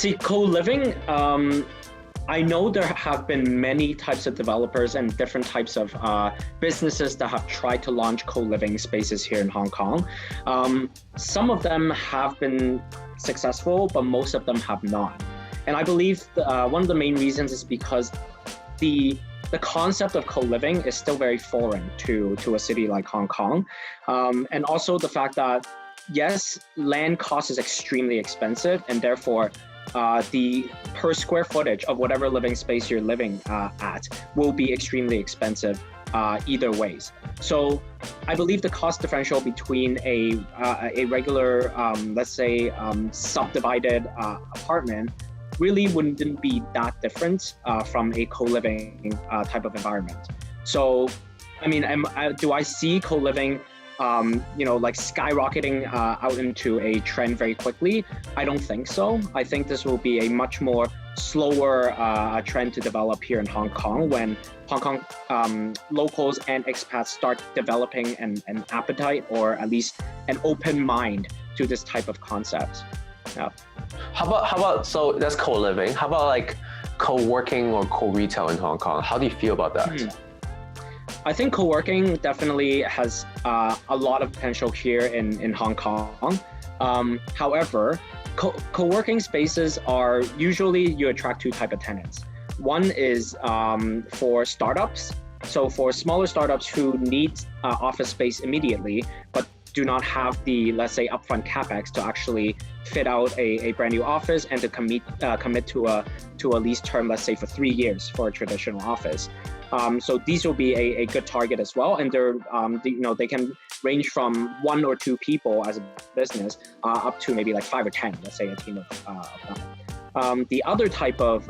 See, co-living, I know there have been many types of developers and different types of businesses that have tried to launch co-living spaces here in Hong Kong. Some of them have been successful, but most of them have not. And I believe one of the main reasons is because the concept of co-living is still very foreign to a city like Hong Kong. And also the fact that, yes, land cost is extremely expensive, and therefore the per square footage of whatever living space you're living at will be extremely expensive either ways. So I believe the cost differential between a regular, let's say, subdivided apartment really wouldn't be that different from a co-living type of environment. So, I mean, do I see co-living like skyrocketing out into a trend very quickly? I don't think so. I think this will be a much more slower trend to develop here in Hong Kong when Hong Kong locals and expats start developing an appetite, or at least an open mind to this type of concept. Yeah. How about, so that's co-living. How about like co-working or co-retail in Hong Kong? How do you feel about that? I think co-working definitely has a lot of potential here in Hong Kong. However, co-working spaces are usually, you attract two types of tenants. One is for startups. So for smaller startups who need office space immediately, but do not have the, let's say, upfront capex to actually fit out a brand new office and to commit to a lease term, let's say for 3 years for a traditional office. So these will be a good target as well, and they're they can range from 1 or 2 people as a business up to maybe like 5 or 10, let's say a team of them. The other type of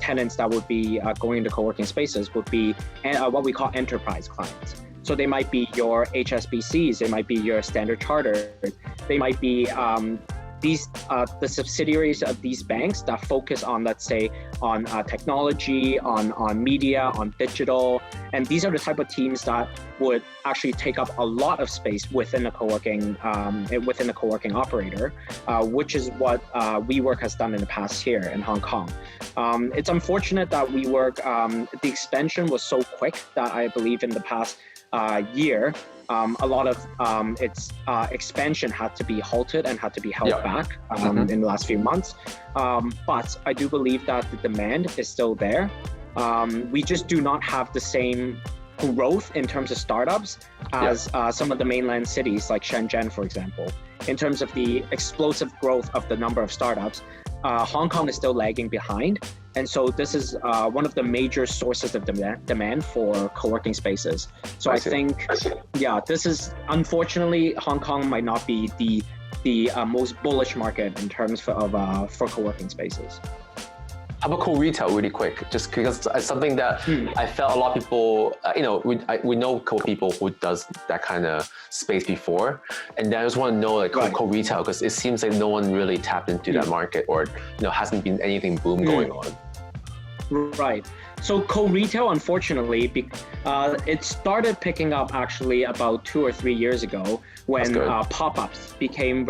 tenants that would be going into co-working spaces would be what we call enterprise clients. So they might be your HSBCs, they might be your Standard Chartered, they might be the subsidiaries of these banks that focus on, let's say, on technology, on media, on digital. And these are the type of teams that would actually take up a lot of space within a co-working operator, which is what WeWork has done in the past here in Hong Kong. It's unfortunate that WeWork, the expansion was so quick that I believe in the past year, a lot of its expansion had to be halted and had to be held back in the last few months. But I do believe that the demand is still there. We just do not have the same growth in terms of startups as some of the mainland cities like Shenzhen, for example. In terms of the explosive growth of the number of startups, Hong Kong is still lagging behind. And so this is one of the major sources of demand for co-working spaces. So I think, this is, unfortunately, Hong Kong might not be the most bullish market in terms of for co-working spaces. How about co-retail, really quick? Just because it's something that I felt a lot of people, we know people who does that kind of space before, and then I just want to know like co-retail, because it seems like no one really tapped into that market, or hasn't been anything boom going on. Right. So co-retail, unfortunately, it started picking up actually about 2 or 3 years ago when pop-ups became a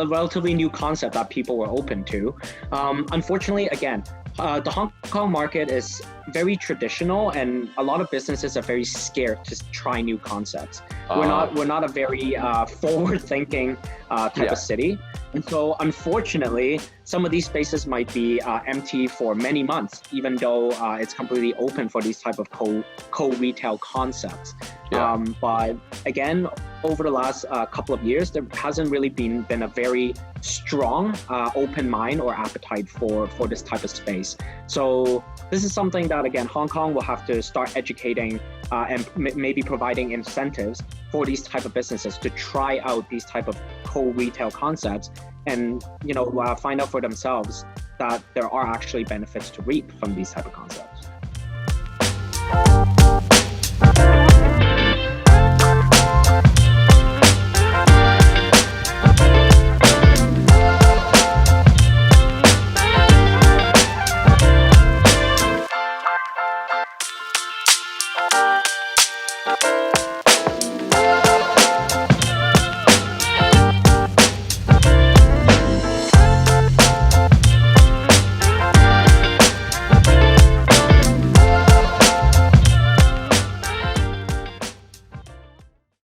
relatively new concept that people were open to. Unfortunately, again, the Hong Kong market is very traditional, and a lot of businesses are very scared to try new concepts. We're not a very forward-thinking type of city. And so, unfortunately, some of these spaces might be empty for many months, even though it's completely open for these type of co-retail concepts. But again, over the last couple of years, there hasn't really been a very strong open mind or appetite for this type of space. So this is something that, again, Hong Kong will have to start educating and maybe providing incentives for these type of businesses to try out these type of co-retail concepts, and find out for themselves that there are actually benefits to reap from these type of concepts.